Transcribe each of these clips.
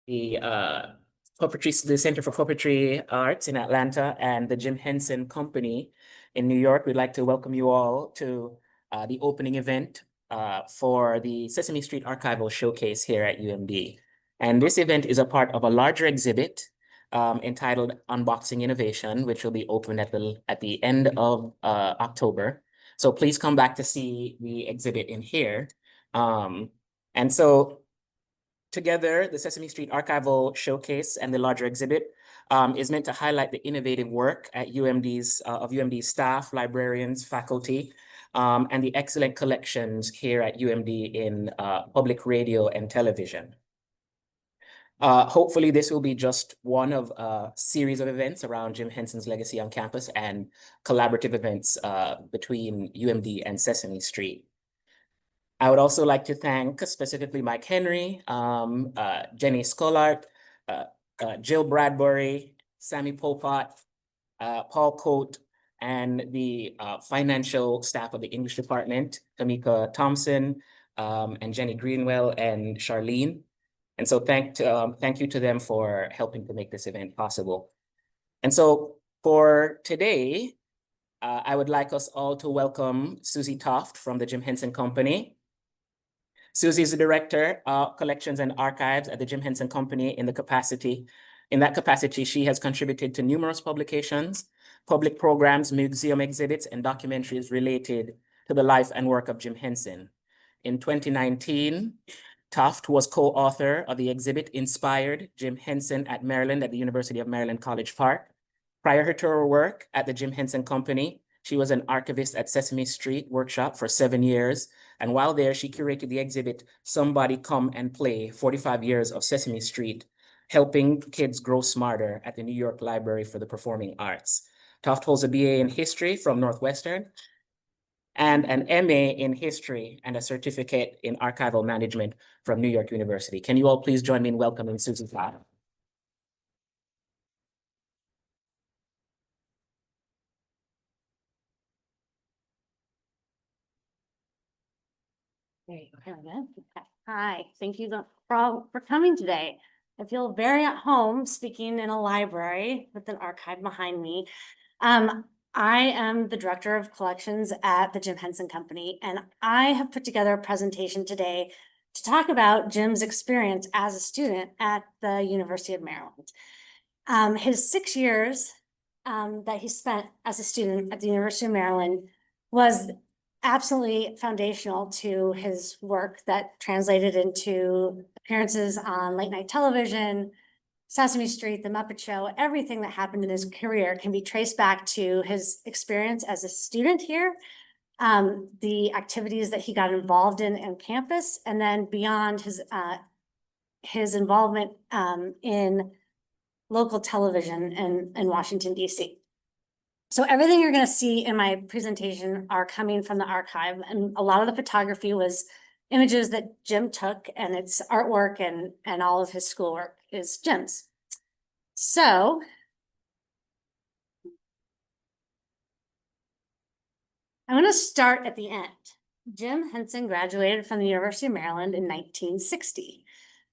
the the Center for Puppetry Arts in Atlanta and the Jim Henson Company in New York. We'd like to welcome you all to the opening event for the Sesame Street Archival Showcase here at UMD. And this event is a part of a larger exhibit entitled Unboxing Innovation, which will be opened at the end of October. So please come back to see the exhibit in here. And so together, the Sesame Street Archival Showcase and the larger exhibit is meant to highlight the innovative work at UMD's staff, librarians, faculty, and the excellent collections here at UMD in public radio and television. Hopefully, this will be just one of a series of events around Jim Henson's legacy on campus and collaborative events between UMD and Sesame Street. I would also like to thank specifically Mike Henry, Jenny Scollart, Jill Bradbury, Sammy Popot, Paul Coate, and the financial staff of the English department, Tamika Thompson, and Jenny Greenwell and Charlene. And so thank you to them for helping to make this event possible. And so for today, I would like us all to welcome Susie Tofte from the Jim Henson Company. Susie is the Director of Collections and Archives at the Jim Henson Company. In that capacity, she has contributed to numerous publications, public programs, museum exhibits, and documentaries related to the life and work of Jim Henson. In 2019, Tofte was co-author of the exhibit Inspired Jim Henson at Maryland at the University of Maryland College Park. Prior to her work at the Jim Henson Company, she was an archivist at Sesame Street Workshop for 7 years. And while there, she curated the exhibit, Somebody Come and Play, 45 Years of Sesame Street, Helping Kids Grow Smarter at the New York Library for the Performing Arts. Tofte holds a BA in History from Northwestern and an MA in History and a certificate in Archival Management from New York University. Can you all please join me in welcoming Susie Tofte? There you go. Hi, thank you for coming today. I feel very at home speaking in a library with an archive behind me. I am the Director of Collections at the Jim Henson Company, and I have put together a presentation today to talk about Jim's experience as a student at the University of Maryland. His 6 years that he spent as a student at the University of Maryland was absolutely foundational to his work that translated into appearances on late night television, Sesame Street, The Muppet Show. Everything that happened in his career can be traced back to his experience as a student here, the activities that he got involved in on campus, and then beyond his involvement in local television in Washington, D.C. So everything you're going to see in my presentation are coming from the archive, and a lot of the photography was images that Jim took, and it's artwork and all of his schoolwork is Jim's. So I'm going to start at the end. Jim Henson graduated from the University of Maryland in 1960.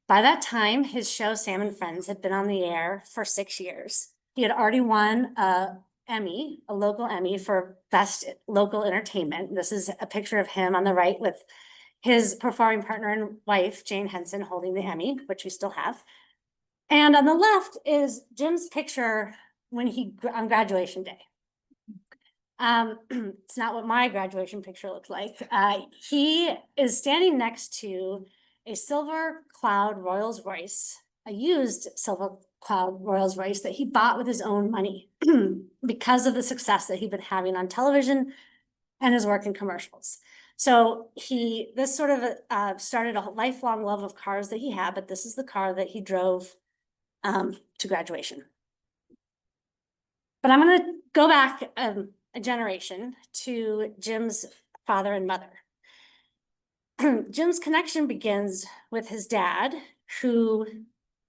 By that time, his show Sam and Friends had been on the air for 6 years. He had already won a local Emmy for Best Local Entertainment. This is a picture of him on the right with his performing partner and wife, Jane Henson, holding the Emmy, which we still have. And on the left is Jim's picture on graduation day. It's not what my graduation picture looked like. He is standing next to a silver cloud Rolls Royce, a used silver cloud Rolls Royce that he bought with his own money because of the success that he'd been having on television and his work in commercials. So this sort of started a lifelong love of cars that he had, but this is the car that he drove to graduation. But I'm going to go back a generation to Jim's father and mother. Jim's connection begins with his dad, who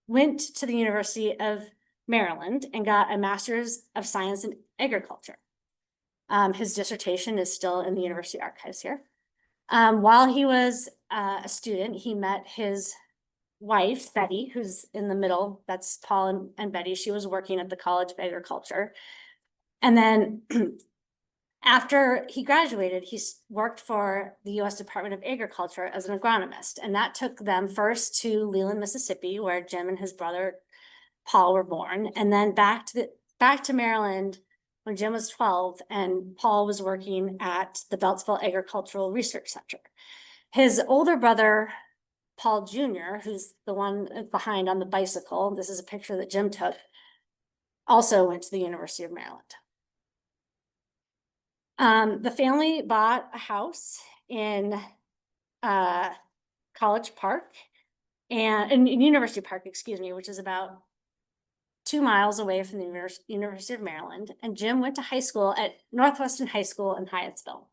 went to the University of Maryland and got a Master's of Science in Agriculture. His dissertation is still in the University Archives here. While he was a student, he met his wife, Betty, who's in the middle, that's Paul and Betty, she was working at the College of Agriculture. And then after he graduated, he worked for the US Department of Agriculture as an agronomist. And that took them first to Leland, Mississippi, where Jim and his brother Paul were born, and then back to Maryland when Jim was 12 and Paul was working at the Beltsville Agricultural Research Center. His older brother, Paul Jr., who's the one behind on the bicycle, this is a picture that Jim took, also went to the University of Maryland. The family bought a house in College Park and in University Park, excuse me, which is about 2 miles away from the University of Maryland. And Jim went to high school at Northwestern High School in Hyattsville.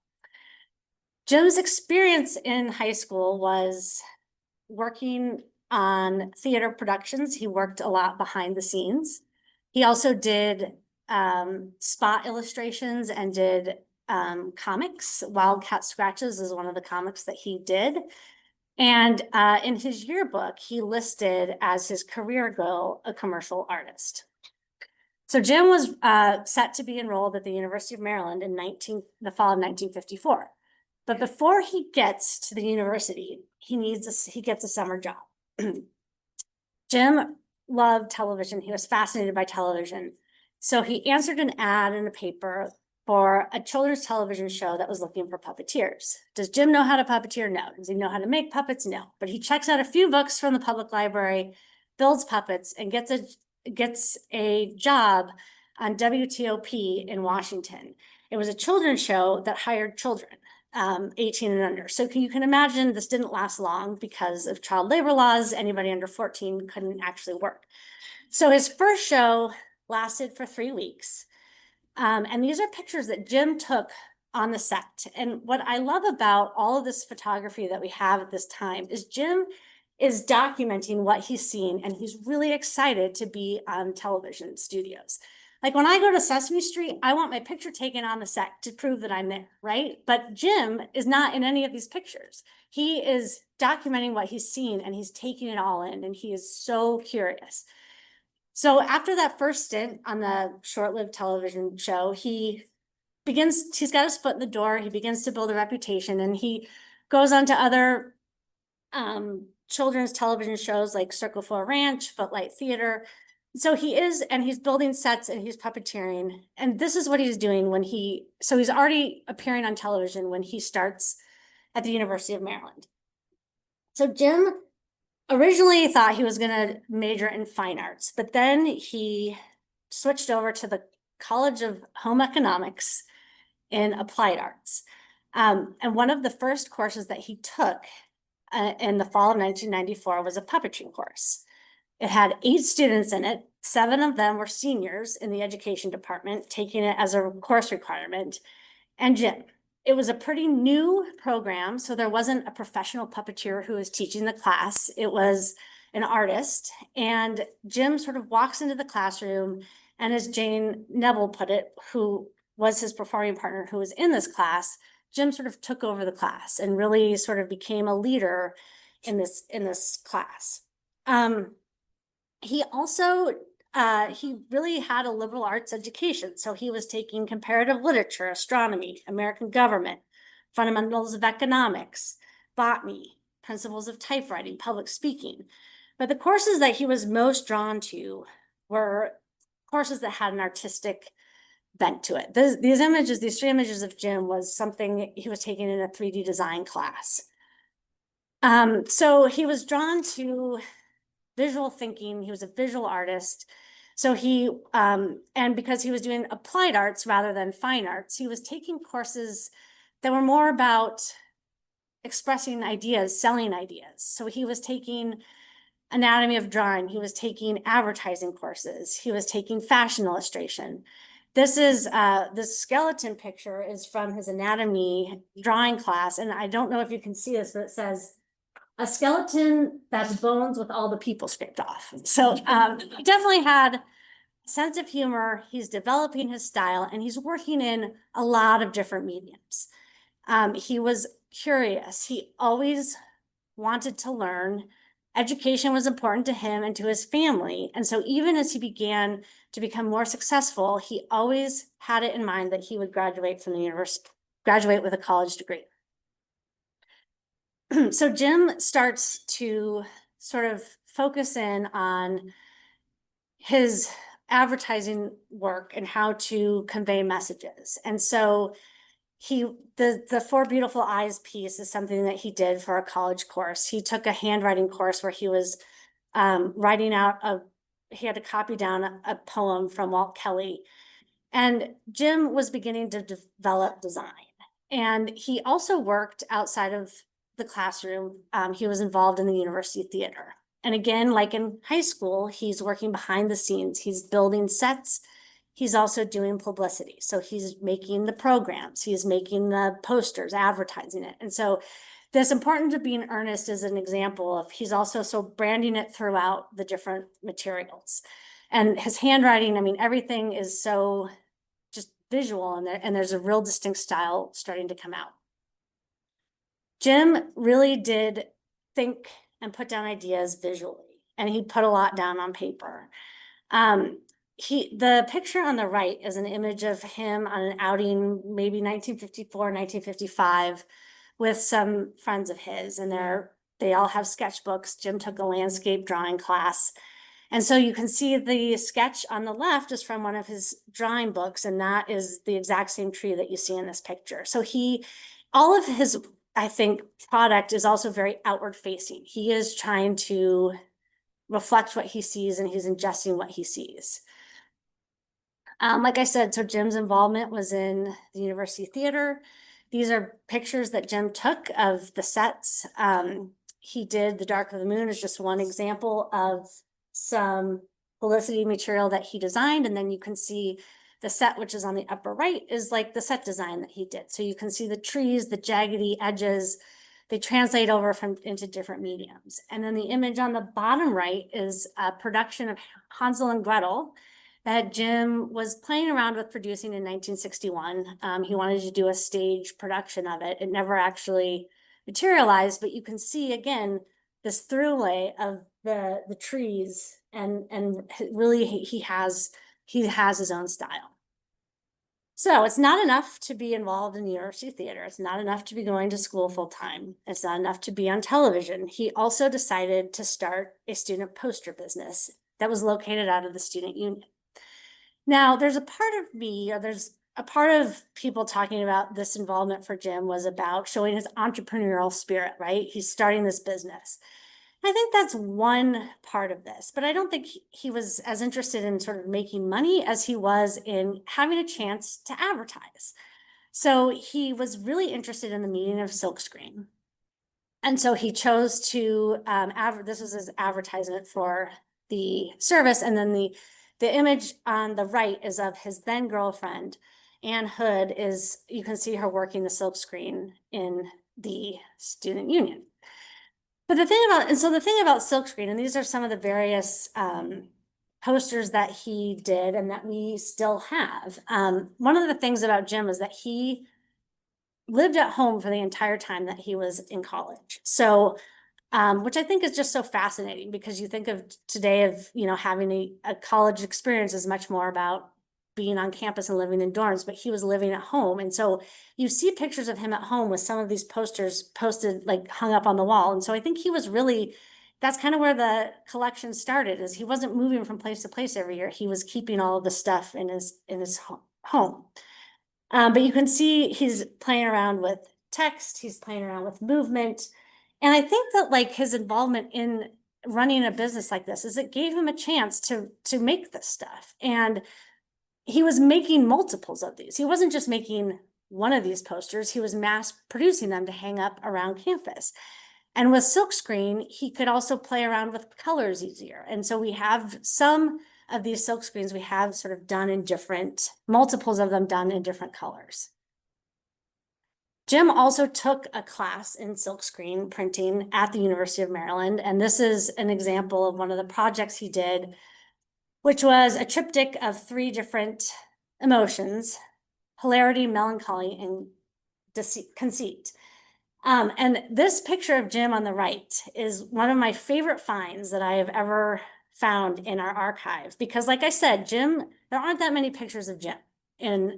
Jim's experience in high school was working on theater productions. He worked a lot behind the scenes. He also did spot illustrations and did comics. Wildcat Scratches is one of the comics that he did. And in his yearbook, he listed as his career goal a commercial artist. So Jim was set to be enrolled at the University of Maryland in the fall of 1954. But before he gets to the university, he gets a summer job. Jim loved television. He was fascinated by television. So he answered an ad in the paper for a children's television show that was looking for puppeteers. Does Jim know how to puppeteer? No. Does he know how to make puppets? No. But he checks out a few books from the public library, builds puppets, and gets a job on WTOP in Washington. It was a children's show that hired children, 18 and under. So you can imagine this didn't last long because of child labor laws. Anybody under 14 couldn't actually work. So his first show lasted for 3 weeks. And these are pictures that Jim took on the set. And what I love about all of this photography that we have at this time is Jim is documenting what he's seen, and he's really excited to be on television studios. Like when I go to Sesame Street, I want my picture taken on the set to prove that I'm there, right? But Jim is not in any of these pictures. He is documenting what he's seen, and he's taking it all in, and he is so curious. So after that first stint on the short-lived television show, he's got his foot in the door, he begins to build a reputation, and he goes on to other children's television shows like Circle 4 Ranch, Footlight Theater. So he's building sets and he's puppeteering. And this is what he's doing so he's already appearing on television when he starts at the University of Maryland. So Jim originally thought he was going to major in fine arts, but then he switched over to the College of Home Economics in applied arts. And one of the first courses that he took in the fall of 1994 was a puppetry course. It had 8 students in it. 7 of them were seniors in the education department, taking it as a course requirement, and Jim. It was a pretty new program, so there wasn't a professional puppeteer who was teaching the class. It was an artist, and Jim sort of walks into the classroom, and as Jane Nebel put it, who was his performing partner who was in this class, Jim sort of took over the class and really sort of became a leader in this class. He also he really had a liberal arts education. So he was taking comparative literature, astronomy, American government, fundamentals of economics, botany, principles of typewriting, public speaking. But the courses that he was most drawn to were courses that had an artistic bent to it. These 3 images of Jim was something he was taking in a 3D design class. So he was drawn to visual thinking. He was a visual artist. So and because he was doing applied arts rather than fine arts, he was taking courses that were more about expressing ideas, selling ideas. So he was taking anatomy of drawing. He was taking advertising courses. He was taking fashion illustration. This skeleton picture is from his anatomy drawing class. And I don't know if you can see this, but it says, a skeleton that's bones with all the people scraped off. So he definitely had a sense of humor. He's developing his style, and he's working in a lot of different mediums. He was curious. He always wanted to learn. Education was important to him and to his family. And so even as he began to become more successful, he always had it in mind that he would graduate from the university, graduate with a college degree. So Jim starts to sort of focus in on his advertising work and how to convey messages. And so the Four Beautiful Eyes piece is something that he did for a college course. He took a handwriting course where he was writing out he had to copy down a poem from Walt Kelly. And Jim was beginning to develop design. And he also worked outside of the classroom. He was involved in the university theater. And again, like in high school, he's working behind the scenes. He's building sets. He's also doing publicity. So he's making the programs, he's making the posters, advertising it. And so this important to being earnest is an example of he's also so branding it throughout the different materials. And his handwriting, I mean, everything is so just visual and there's a real distinct style starting to come out. Jim really did think and put down ideas visually, and he put a lot down on paper. The picture on the right is an image of him on an outing, maybe 1954, 1955, with some friends of his, and they all have sketchbooks. Jim took a landscape drawing class. And so you can see the sketch on the left is from one of his drawing books, and that is the exact same tree that you see in this picture. So all of his, I think, product is also very outward facing. He is trying to reflect what he sees, and he's ingesting what he sees. Like I said, so Jim's involvement was in the university theater. These are pictures that Jim took of the sets. He did The Dark of the Moon is just one example of some publicity material that he designed. And then you can see the set, which is on the upper right, is like the set design that he did. So you can see the trees, the jaggedy edges, they translate over into different mediums. And then the image on the bottom right is a production of Hansel and Gretel that Jim was playing around with producing in 1961. He wanted to do a stage production of it. It never actually materialized, but you can see again this throughway of the trees, and really he has his own style. So it's not enough to be involved in the university theater. It's not enough to be going to school full time. It's not enough to be on television. He also decided to start a student poster business that was located out of the student union. Now, there's a part of me, or there's a part of people talking about this involvement for Jim was about showing his entrepreneurial spirit, right? He's starting this business. I think that's one part of this, but I don't think he was as interested in sort of making money as he was in having a chance to advertise. So he was really interested in the meaning of silkscreen. And so he chose to, this was his advertisement for the service. And then the image on the right is of his then girlfriend, Anne Hood. You can see her working the silkscreen in the student union. But the thing about silkscreen, and these are some of the various posters that he did and that we still have. One of the things about Jim is that he lived at home for the entire time that he was in college. So, which I think is just so fascinating, because you think of today of, having a college experience is much more about being on campus and living in dorms, but he was living at home. And so you see pictures of him at home with some of these posters posted, like hung up on the wall. And so I think he was really, that's kind of where the collection started, is he wasn't moving from place to place every year. He was keeping all of the stuff in his home. But you can see he's playing around with text, he's playing around with movement. And I think that like his involvement in running a business like this is it gave him a chance to make this stuff. And he was making multiples of these. He wasn't just making one of these posters, he was mass producing them to hang up around campus. And with silkscreen, he could also play around with colors easier. And so we have some of these silkscreens we have sort of done in multiples of them done in different colors. Jim also took a class in silkscreen printing at the University of Maryland. And this is an example of one of the projects he did, which was a triptych of 3 different emotions: hilarity, melancholy, and conceit. And this picture of Jim on the right is one of my favorite finds that I have ever found in our archive, because like I said, Jim, there aren't that many pictures of Jim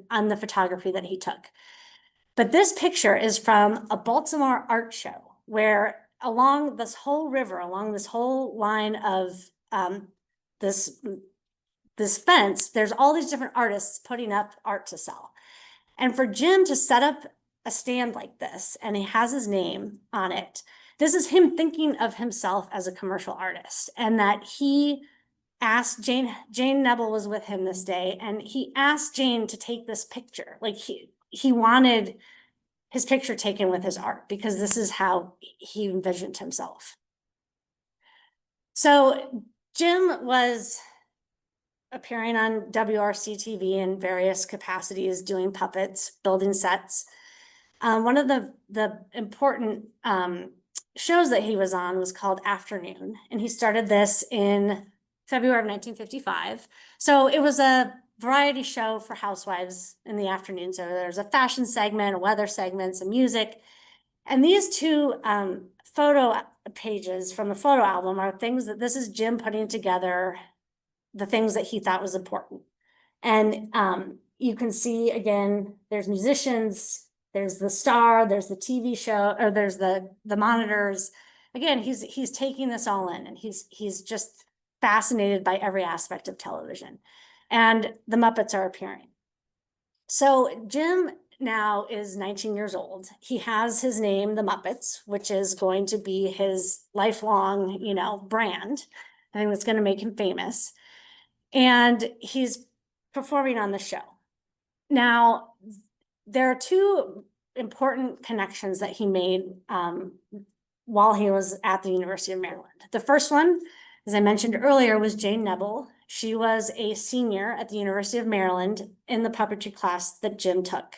on the photography that he took. But this picture is from a Baltimore art show where along this whole river, along this whole line of this fence, there's all these different artists putting up art to sell. And for Jim to set up a stand like this, and he has his name on it, this is him thinking of himself as a commercial artist, and that he asked Jane Nebel was with him this day, and he asked Jane to take this picture. Like he wanted his picture taken with his art, because this is how he envisioned himself. So Jim was appearing on WRC TV in various capacities, doing puppets, building sets. One of the important shows that he was on was called Afternoon, and he started this in February of 1955. So it was a variety show for housewives in the afternoon. So there's a fashion segment, a weather segment, some music. And these two photo pages from the photo album are things that this is Jim putting together the things that he thought was important. And you can see, again, there's musicians, there's the star, there's the TV show, or there's the monitors. Again, he's taking this all in, and he's just fascinated by every aspect of television. And the Muppets are appearing. So Jim now is 19 years old. He has his name, the Muppets, which is going to be his lifelong, brand. I think that's going to make him famous. And he's performing on the show. Now, there are two important connections that he made while he was at the University of Maryland. The first one, as I mentioned earlier, was Jane Nebel. She was a senior at the University of Maryland in the puppetry class that Jim took.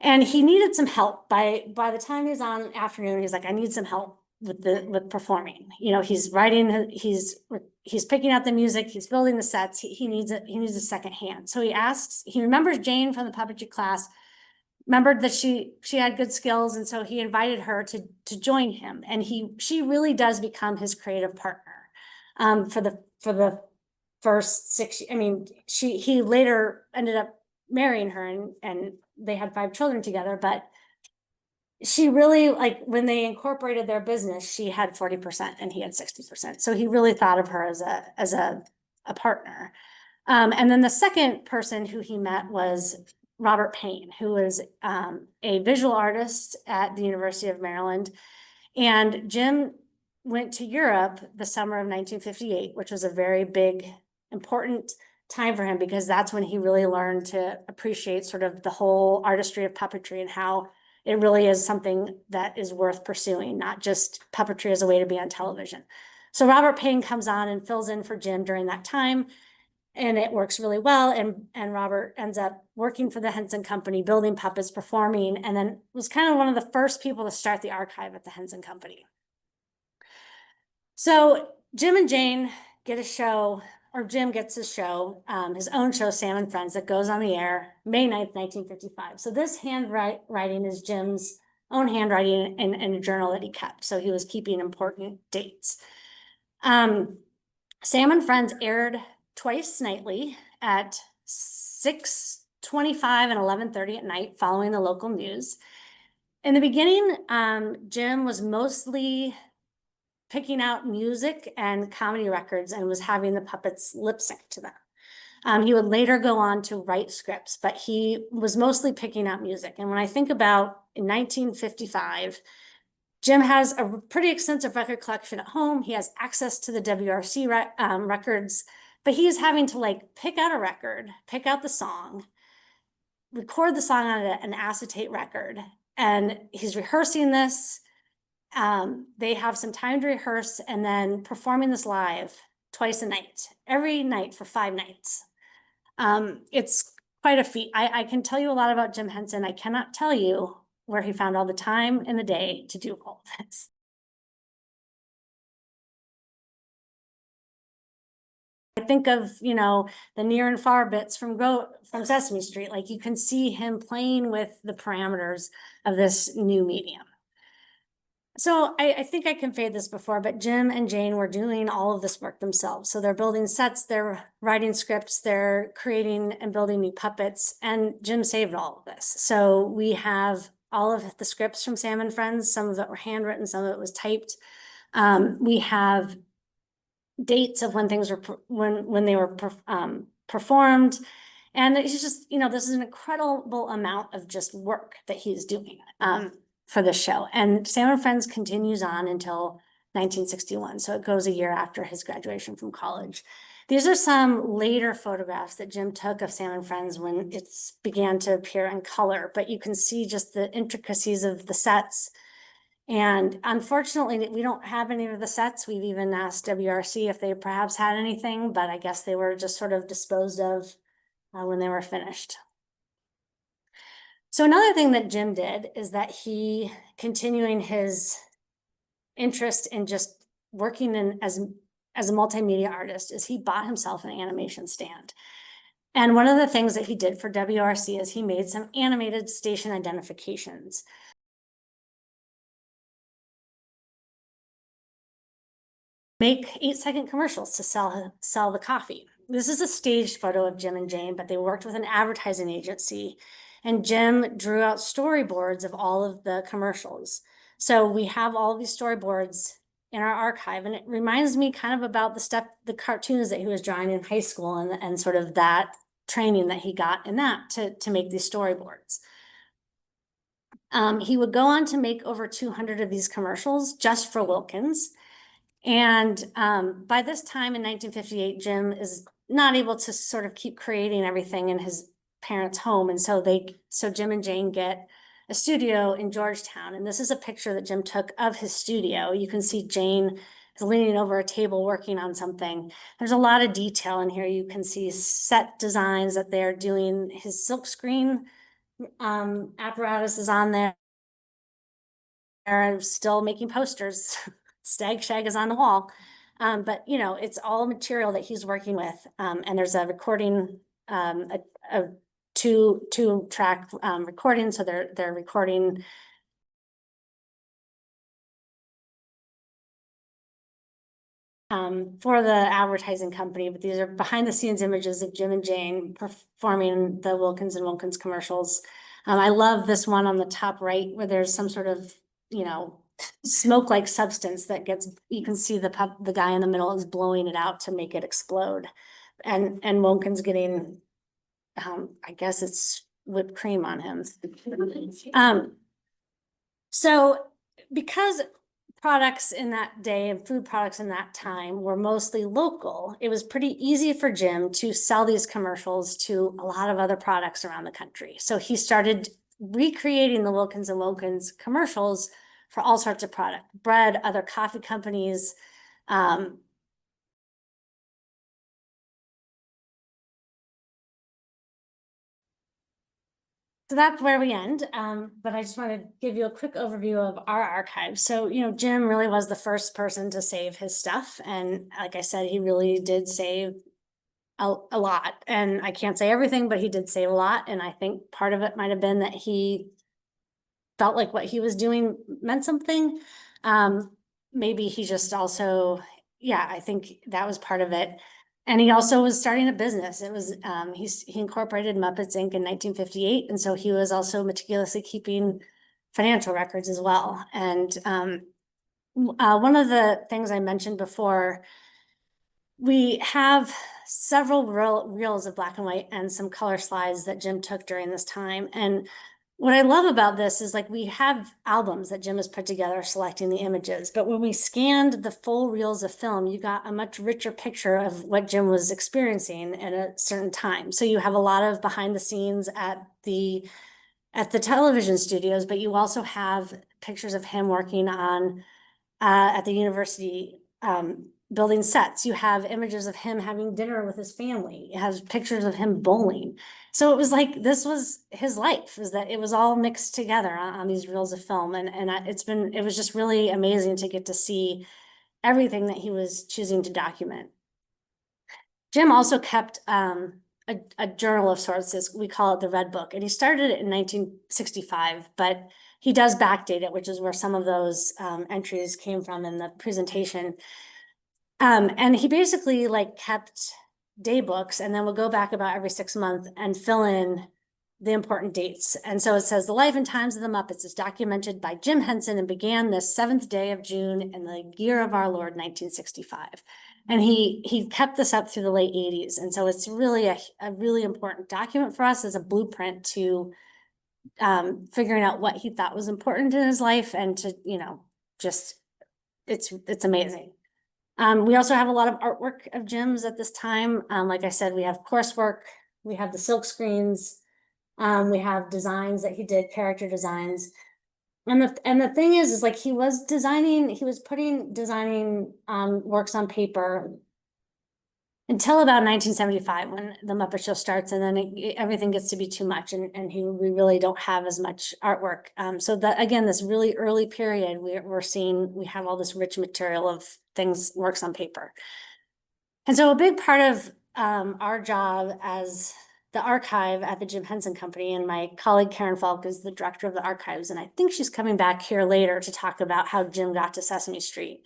And he needed some help. By the time he was on Afternoon, he's like, I need some help with performing. He's writing, he's picking out the music, he's building the sets, he needs a second hand. So he remembers Jane from the puppetry class, remembered that she had good skills, and so he invited her to join him. And she really does become his creative partner for the first 6 years. I mean, he later ended up marrying her, and they had 5 children together, but she really, like, when they incorporated their business, she had 40% and he had 60%. So he really thought of her as a partner. And then the second person who he met was Robert Payne, who was a visual artist at the University of Maryland. And Jim went to Europe the summer of 1958, which was a very big, important time for him, because that's when he really learned to appreciate sort of the whole artistry of puppetry and how it really is something that is worth pursuing, not just puppetry as a way to be on television. So Robert Payne comes on and fills in for Jim during that time, and it works really well. And Robert ends up working for the Henson Company, building puppets, performing, and then was kind of one of the first people to start the archive at the Henson Company. So Jim and Jane get a show, or Jim gets his show, his own show, Sam and Friends, that goes on the air May 9th, 1955. So this handwriting is Jim's own handwriting in a journal that he kept. So he was keeping important dates. Sam and Friends aired twice nightly at 6:25 and 11:30 at night, following the local news. In the beginning, Jim was mostly picking out music and comedy records and was having the puppets lip sync to them. He would later go on to write scripts, but he was mostly picking out music. And when I think about in 1955, Jim has a pretty extensive record collection at home. He has access to the WRC records, but he's having to pick out a record, pick out the song, record the song on an acetate record. And he's rehearsing this. They have some time to rehearse, and then performing this live twice a night, every night for 5 nights. It's quite a feat. I can tell you a lot about Jim Henson. I cannot tell you where he found all the time in the day to do all of this. I think of, the near and far bits from Sesame Street. Like, you can see him playing with the parameters of this new medium. So I think I conveyed this before, but Jim and Jane were doing all of this work themselves. So they're building sets, they're writing scripts, they're creating and building new puppets, and Jim saved all of this. So we have all of the scripts from Sam and Friends. Some of it were handwritten, some of it was typed. We have dates of when things were when they were performed. And it's just, you know, this is an incredible amount of just work that he's doing for this show. And Sam and Friends continues on until 1961. So it goes a year after his graduation from college. These are some later photographs that Jim took of Sam and Friends when it began to appear in color, but you can see just the intricacies of the sets. And unfortunately, we don't have any of the sets. We've even asked WRC if they perhaps had anything, but I guess they were just sort of disposed of when they were finished. So another thing that Jim did is that he, continuing his interest in just working in as a multimedia artist, is he bought himself an animation stand. And one of the things that he did for WRC is he made some animated station identifications. Make 8-second commercials to sell the coffee. This is a staged photo of Jim and Jane, but they worked with an advertising agency, and Jim drew out storyboards of all of the commercials. So we have all of these storyboards in our archive, and it reminds me kind of about the cartoons that he was drawing in high school, and sort of that training that he got in that to make these storyboards. He would go on to make over 200 of these commercials just for Wilkins. And by this time in 1958, Jim is not able to sort of keep creating everything in his parents' home. And so Jim and Jane get a studio in Georgetown. And this is a picture that Jim took of his studio. You can see Jane is leaning over a table working on something. There's a lot of detail in here. You can see set designs that they're doing. His silkscreen apparatus is on there. They're still making posters. Stag Shag is on the wall. But you know, it's all material that he's working with. And there's a recording, a two-track recording. So they're recording for the advertising company, but these are behind the scenes images of Jim and Jane performing the Wilkins and Wilkins commercials. I love this one on the top right where there's some sort of, you know, smoke-like substance that gets, you can see the guy in the middle is blowing it out to make it explode. And Wilkins getting, I guess it's whipped cream on him. So because products in that day and food products in that time were mostly local, it was pretty easy for Jim to sell these commercials to a lot of other products around the country. So he started recreating the Wilkins and Wilkins commercials for all sorts of product, bread, other coffee companies. So that's where we end. But I just want to give you a quick overview of our archive. So, you know, Jim really was the first person to save his stuff. And like I said, he really did save a lot. And I can't say everything, but he did save a lot. And I think part of it might have been that he felt like what he was doing meant something. Maybe he just also, yeah, I think that was part of it. And he also was starting a business. It was, he incorporated Muppets Inc. in 1958. And so he was also meticulously keeping financial records as well. And one of the things I mentioned before, we have several reels of black and white and some color slides that Jim took during this time. And what I love about this is, like, we have albums that Jim has put together selecting the images, but when we scanned the full reels of film, you got a much richer picture of what Jim was experiencing at a certain time. So you have a lot of behind the scenes at the television studios, but you also have pictures of him working on at the university, building sets. You have images of him having dinner with his family. It has pictures of him bowling. So it was like, this was his life, is that it was all mixed together on these reels of film. And it was just really amazing to get to see everything that he was choosing to document. Jim also kept a journal of sorts, as we call it, the Red Book. And he started it in 1965, but he does backdate it, which is where some of those entries came from in the presentation. And he basically like kept day books and then would go back about every 6 months and fill in the important dates. And so it says the life and times of the Muppets is documented by Jim Henson and began this 7th day of June in the year of our Lord, 1965. And he kept this up through the late 80s. And so it's really a really important document for us as a blueprint to figuring out what he thought was important in his life and to, just, it's amazing. We also have a lot of artwork of Jim's at this time. Like I said, we have coursework, we have the silk screens, we have designs that he did, character designs. And the thing is like he was designing works on paper until about 1975 when the Muppet Show starts, and then everything gets to be too much, and we really don't have as much artwork. So that again, this really early period, we're seeing we have all this rich material of things, works on paper. And so a big part of our job as the archive at the Jim Henson Company, and my colleague Karen Falk is the director of the archives, and I think she's coming back here later to talk about how Jim got to Sesame Street.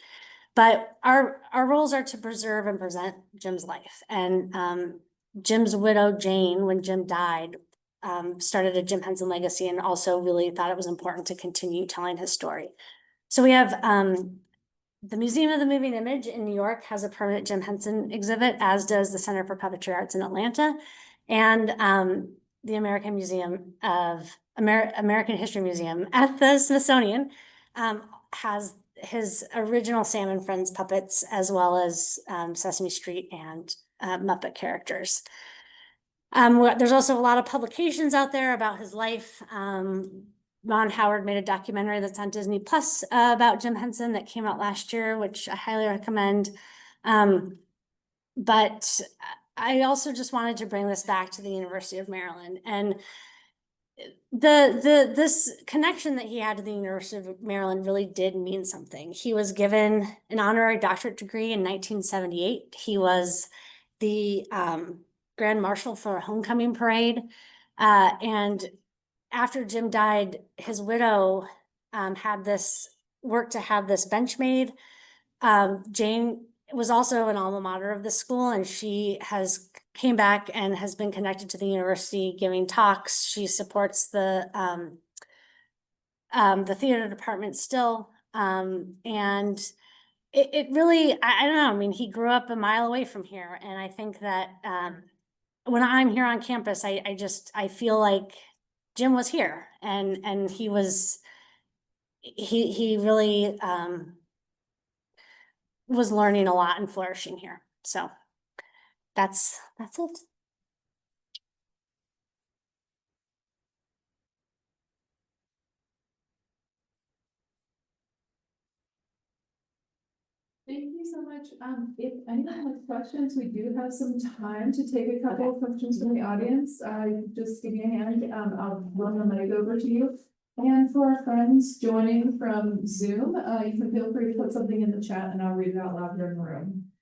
But our roles are to preserve and present Jim's life. And Jim's widow, Jane, when Jim died, started a Jim Henson legacy and also really thought it was important to continue telling his story. So we have the Museum of the Moving Image in New York has a permanent Jim Henson exhibit, as does the Center for Puppetry Arts in Atlanta. And the American History Museum at the Smithsonian has his original Sam and Friends puppets, as well as Sesame Street and Muppet characters. There's also a lot of publications out there about his life. Ron Howard made a documentary that's on Disney Plus about Jim Henson that came out last year, which I highly recommend. But I also just wanted to bring this back to the University of Maryland, and this connection that he had to the University of Maryland really did mean something. He was given an honorary doctorate degree in 1978. He was the Grand Marshal for a homecoming parade. And after Jim died, his widow had this work to have this bench made. Jane was also an alma mater of the school, and she came back and has been connected to the university giving talks. She supports the theater department still. And it really, I don't know, I mean, he grew up a mile away from here. And I think that when I'm here on campus, I feel like Jim was here, and he really was learning a lot and flourishing here. So that's it. Thank you so much. If anyone has questions, we do have some time to take a couple of questions from the audience. Just give me a hand. I'll run the mic over to you. And for our friends joining from Zoom, you can feel free to put something in the chat and I'll read it out loud here in the room.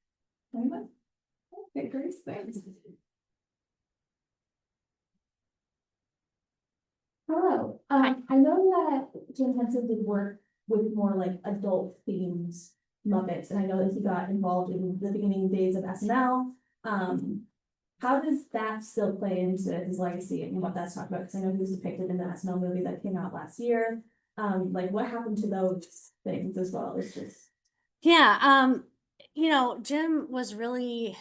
Anyone? Okay, Grace, thanks. Hello. I know that Jim Henson did work with more like adult themed Muppets, and I know that he got involved in the beginning days of SNL. How does that still play into his legacy and what that's talked about? Because I know he was depicted in the SNL movie that came out last year. Like what happened to those things as well? It's just Jim was really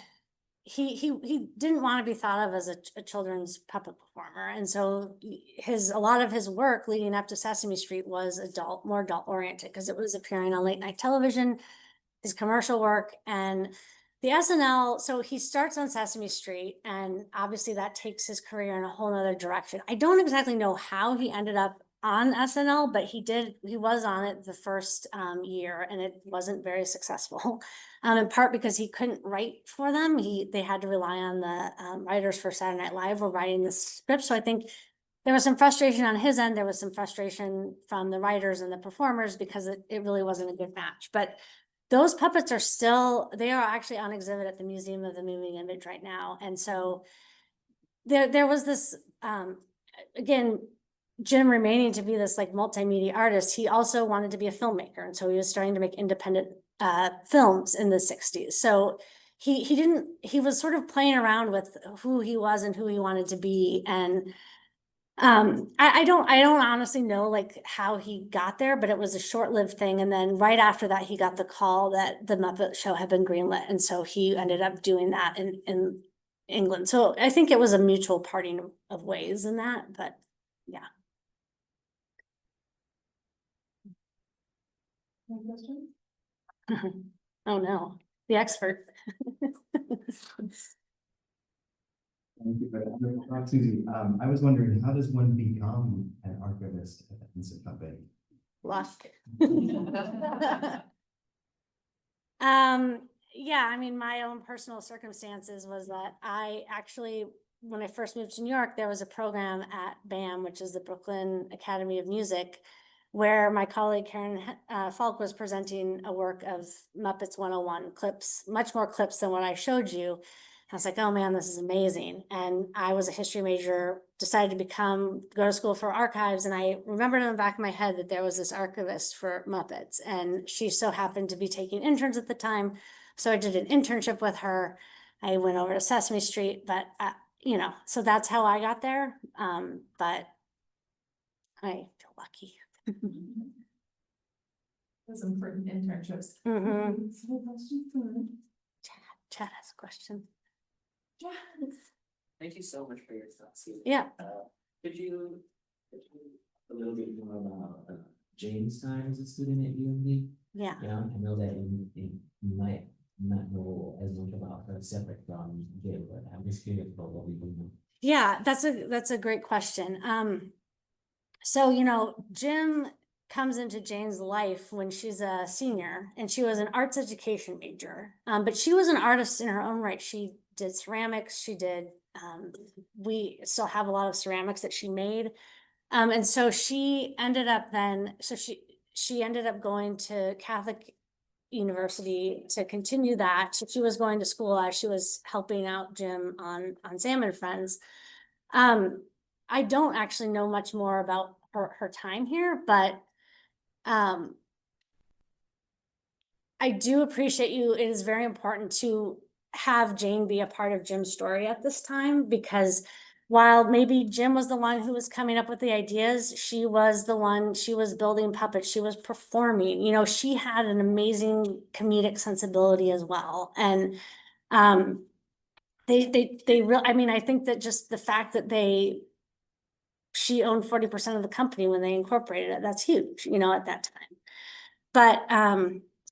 he didn't want to be thought of as a children's puppet performer, and so a lot of his work leading up to Sesame Street was more adult oriented, because it was appearing on late night television, his commercial work, and the SNL. So he starts on Sesame Street, and obviously that takes his career in a whole nother direction. I don't exactly know how he ended up on SNL, but he was on it the first year, and it wasn't very successful. In part because he couldn't write for them. They had to rely on the writers for Saturday Night Live were writing the script. So I think there was some frustration on his end. There was some frustration from the writers and the performers because it really wasn't a good match. But those puppets they are actually on exhibit at the Museum of the Moving Image right now. And so there was this, again, Jim remaining to be this like multimedia artist, he also wanted to be a filmmaker. And so he was starting to make independent films in the 60s. So he was sort of playing around with who he was and who he wanted to be. And I don't honestly know like how he got there, but it was a short-lived thing. And then right after that, he got the call that the Muppet Show had been greenlit. And so he ended up doing that in England. So I think it was a mutual parting of ways in that, but yeah. Any questions? Oh, no, the expert. Thank you for that. Susie, I was wondering, how does one become an archivist at the Henson Company? Luck. Yeah, I mean, my own personal circumstances was that I actually, when I first moved to New York, there was a program at BAM, which is the Brooklyn Academy of Music, where my colleague Karen Falk was presenting a work of Muppets 101 clips, much more clips than what I showed you. I was like, oh man, this is amazing. And I was a history major, decided to go to school for archives. And I remembered in the back of my head that there was this archivist for Muppets. And she so happened to be taking interns at the time. So I did an internship with her. I went over to Sesame Street, but so that's how I got there. But I feel lucky. Those important internships. Mhm. Any questions for me? Chad has a question. Thank you so much for your thoughts. Susie. Yeah. Could you a little bit more about James' time as a student at UMD? Yeah. Yeah, I know that you might not know as much about her separate from Jim, but I'm just curious about what we do know. Yeah, that's a great question. So, Jim comes into Jane's life when she's a senior, and she was an arts education major. But she was an artist in her own right. She did ceramics. She did, we still have a lot of ceramics that she made. And so she ended up she ended up going to Catholic University to continue that. So she was going to school as she was helping out Jim on Sam and Friends. I don't actually know much more about her time here, but I do appreciate you. It is very important to have Jane be a part of Jim's story at this time, because while maybe Jim was the one who was coming up with the ideas, she was building puppets, she was performing, she had an amazing comedic sensibility as well. And I think that just the fact that she owned 40% of the company when they incorporated it, that's huge, at that time. But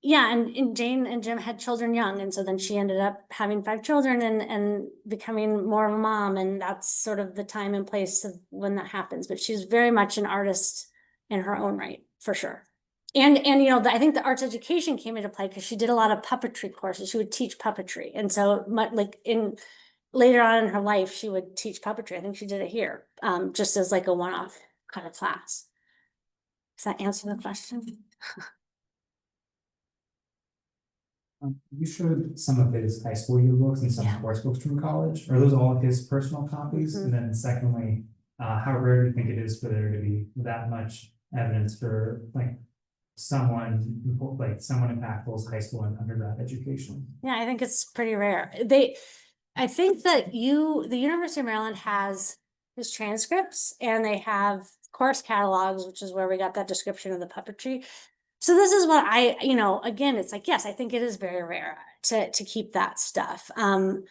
yeah, and Jane and Jim had children young, and so then she ended up having 5 children and becoming more of a mom, and that's sort of the time and place of when that happens. But she's very much an artist in her own right, for sure. And I think the arts education came into play because she did a lot of puppetry courses. She would teach puppetry, and so later on in her life, she would teach puppetry. I think she did it here, just as like a one-off kind of class. Does that answer the question? You showed some of his high school yearbooks and some Yeah. course books from college. Are those all his personal copies? Mhm. And then secondly, how rare do you think it is for there to be that much evidence for someone impactful's high school and undergrad education? Yeah, I think it's pretty rare. I think that the University of Maryland has his transcripts, and they have course catalogs, which is where we got that description of the puppetry. So this is what again, it's like, yes, I think it is very rare to keep that stuff. And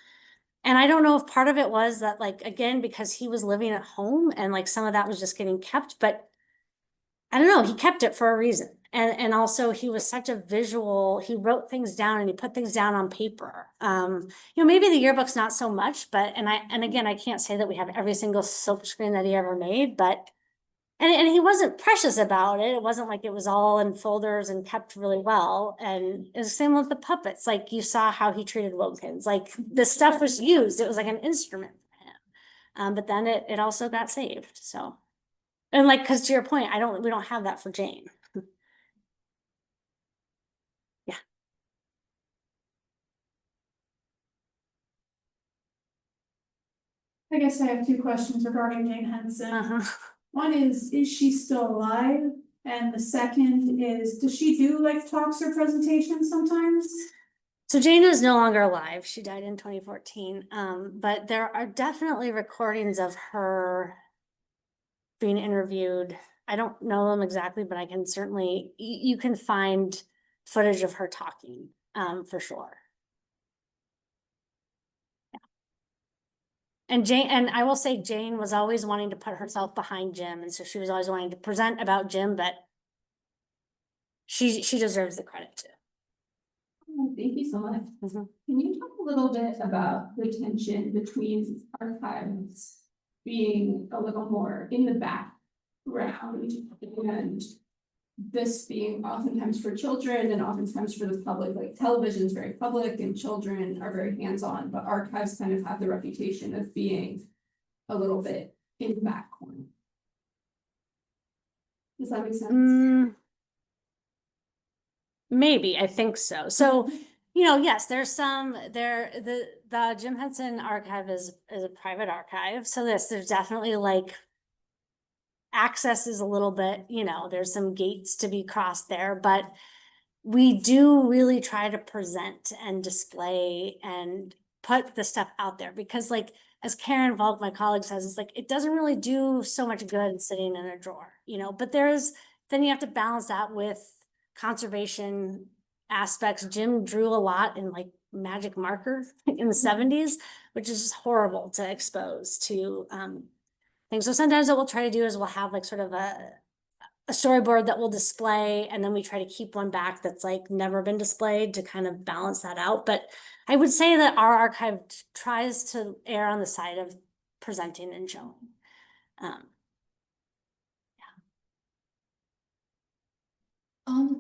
I don't know if part of it was that, again, because he was living at home and some of that was just getting kept, but I don't know, he kept it for a reason. And also he was such a visual, he wrote things down and he put things down on paper. Maybe the yearbook's not so much, but, and again, I can't say that we have every single silk screen that he ever made, but, and he wasn't precious about it. It wasn't like it was all in folders and kept really well. And it's the same with the puppets. Like, you saw how he treated Wilkins. Like, the stuff was used. It was like an instrument for him. But then it also got saved. So, and because to your point, we don't have that for Jane. Yeah. I guess I have 2 questions regarding Jane Henson. One is she still alive? And the second is, does she do like talks or presentations sometimes? So Jane is no longer alive. She died in 2014. But there are definitely recordings of her being interviewed. I don't know them exactly, but I can certainly, you can find footage of her talking, for sure. Yeah. And I will say Jane was always wanting to put herself behind Jim. And so she was always wanting to present about Jim, but she deserves the credit too. Thank you so much. Mhm. Can you talk a little bit about the tension between archives being a little more in the background and this being oftentimes for children and oftentimes for the public, like television is very public and children are very hands-on, but archives kind of have the reputation of being a little bit in the back corner. Does that make sense? Maybe, I think so. So, yes, there's the Jim Henson Archive is a private archive. So there's definitely like access is a little bit, there's some gates to be crossed there, but we do really try to present and display and put the stuff out there because like, as Karen Volk, my colleague says, it's like, it doesn't really do so much good sitting in a drawer, but then you have to balance that with conservation aspects. Jim drew a lot in like magic marker in the 70s, which is just horrible to expose to things. So sometimes what we'll try to do is we'll have like sort of a storyboard that we'll display, and then we try to keep one back that's like never been displayed to kind of balance that out. But I would say that our archive tries to err on the side of presenting and showing.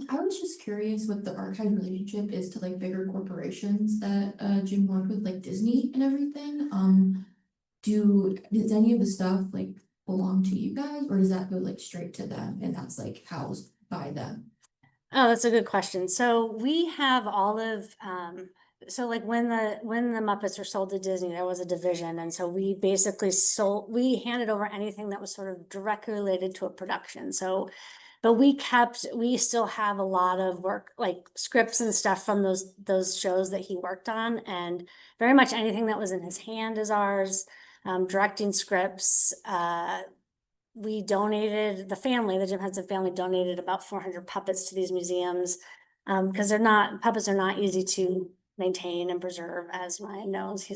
I was just curious what the archive relationship is to like bigger corporations that Jim worked with, like Disney and everything. Does any of the stuff like belong to you guys, or does that go like straight to them and that's like housed by them? Oh, that's a good question. So we have all of so like when the Muppets were sold to Disney, there was a division, and so we basically we handed over anything that was sort of directly related to a production. So but we still have a lot of work, like scripts and stuff from those shows that he worked on, and very much anything that was in his hand is ours. Directing scripts. We donated, the Jim Henson family donated about 400 puppets to these museums, because puppets are not easy to maintain and preserve, as Ryan knows.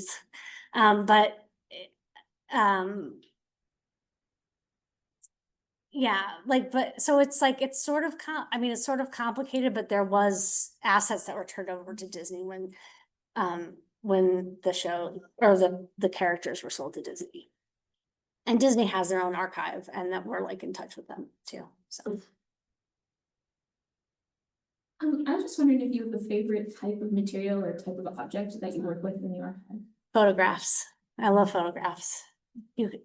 Yeah, but so it's like, it's sort of it's sort of complicated, but there was assets that were turned over to Disney when the show or the characters were sold to Disney. And Disney has their own archive, and that we're like in touch with them too, so. I was just wondering if you have a favorite type of material or type of object that you work with in the archive. Photographs. I love photographs.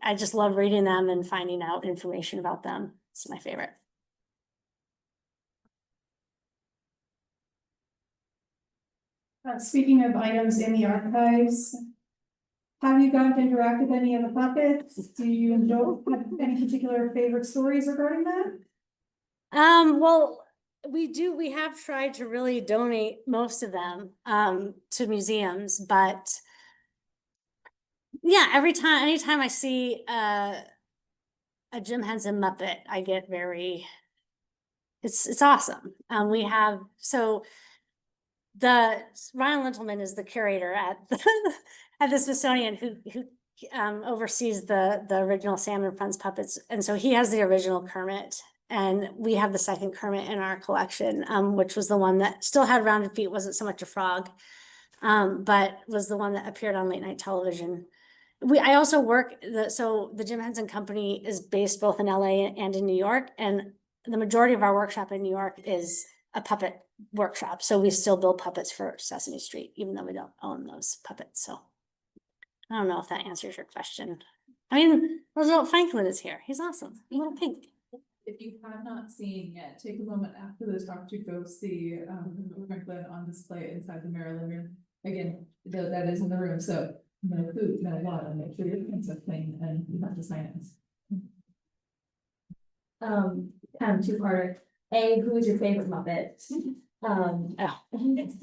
I just love reading them and finding out information about them. It's my favorite. Speaking of items in the archives, have you gotten to interact with any of the puppets? Do you have any particular favorite stories regarding that? Well, we have tried to really donate most of them to museums, but yeah, anytime I see a Jim Henson Muppet, I get it's awesome. We have, so Ryan Lintelman is the curator at the Smithsonian who oversees the original Salmon and Friends puppets. And so he has the original Kermit, and we have the second Kermit in our collection, which was the one that still had rounded feet, wasn't so much a frog, but was the one that appeared on late night television. I also so the Jim Henson Company is based both in LA and in New York, and the majority of our workshop in New York is a puppet workshop. So we still build puppets for Sesame Street, even though we don't own those puppets. So I don't know if that answers your question. I mean, Roosevelt Franklin is here. He's awesome. A little pink. If you have not seen yet, take a moment after this talk to go see Franklin on display inside the Maryland room. Again, that is in the room, so no food, no water, make sure your hands are clean and you have to sign it. Kind of two-parter. A, who is your favorite Muppet? Oh. And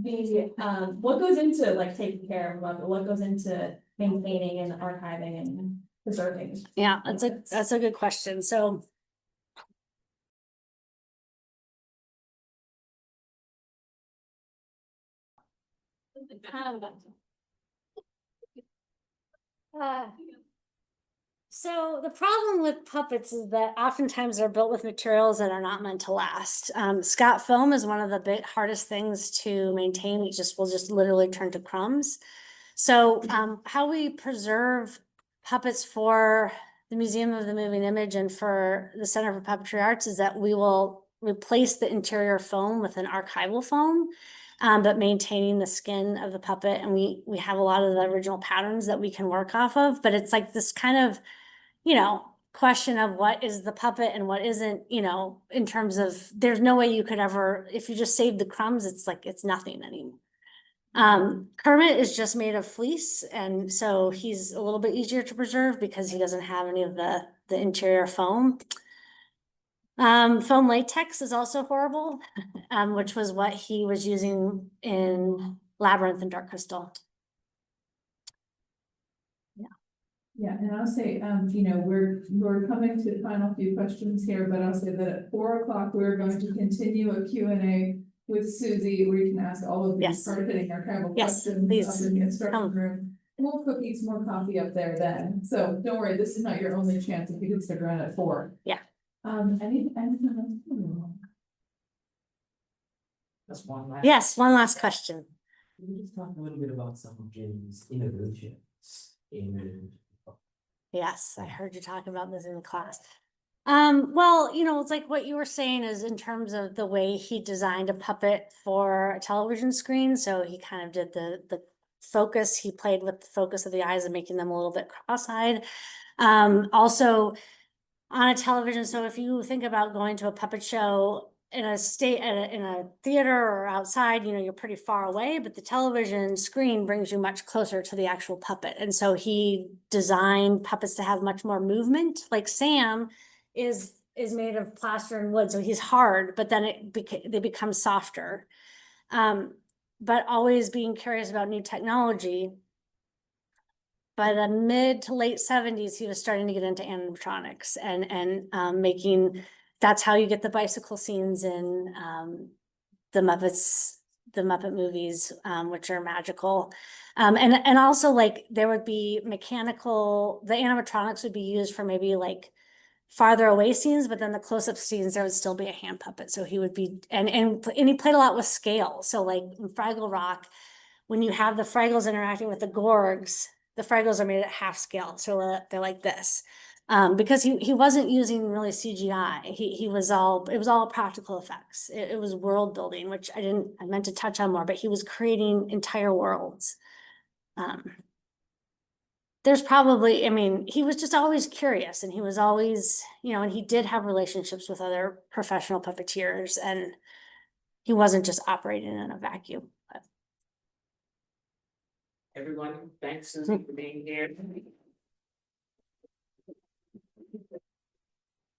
B, what goes into like taking care of a Muppet? What goes into maintaining and archiving and preserving? Yeah, that's a good question. So. So the problem with puppets is that oftentimes they're built with materials that are not meant to last. Scott foam is one of the hardest things to maintain. It will just literally turn to crumbs. So how we preserve puppets for the Museum of the Moving Image and for the Center for Puppetry Arts is that we will replace the interior foam with an archival foam. But maintaining the skin of the puppet, and we have a lot of the original patterns that we can work off of, but it's like this kind of, question of what is the puppet and what isn't, in terms of, there's no way you could ever, if you just save the crumbs, it's like, it's nothing anymore. Kermit is just made of fleece, and so he's a little bit easier to preserve because he doesn't have any of the interior foam. Foam latex is also horrible, which was what he was using in Labyrinth and Dark Crystal. Yeah, and I'll say, we're coming to the final few questions here, but I'll say that at 4 o'clock, we're going to continue a Q&A with Susie, where you can ask all of these hard-hitting archival questions up in the instruction room. More cookies, more coffee up there then. So don't worry, this is not your only chance if you can stick around at 4. Yeah. Anything else? That's one last. Yes, one last question. Can you just talk a little bit about some of Jim's innovations in? Yes, I heard you talk about this in class. Well, it's like what you were saying is in terms of the way he designed a puppet for a television screen. So he kind of did the focus, he played with the focus of the eyes and making them a little bit cross-eyed. Also on a television, so if you think about going to a puppet show in a theater or outside, you're pretty far away, but the television screen brings you much closer to the actual puppet. And so he designed puppets to have much more movement. Like Sam is made of plaster and wood, so he's hard, but then they become softer. But always being curious about new technology. By the mid to late 70s, he was starting to get into animatronics and making. That's how you get the bicycle scenes in the Muppet movies, which are magical. And also like there would be the animatronics would be used for maybe like farther away scenes, but then the close-up scenes, there would still be a hand puppet. So he would be, and he played a lot with scale. So like in Fraggle Rock, when you have the Fraggles interacting with the Gorgs, the Fraggles are made at half scale. So they're like this. Because he wasn't using really CGI. It was all practical effects. It was world building, which I meant to touch on more, but he was creating entire worlds. There's probably, he was just always curious, and he was always, and he did have relationships with other professional puppeteers, and he wasn't just operating in a vacuum. Everyone, thanks Susie for being here.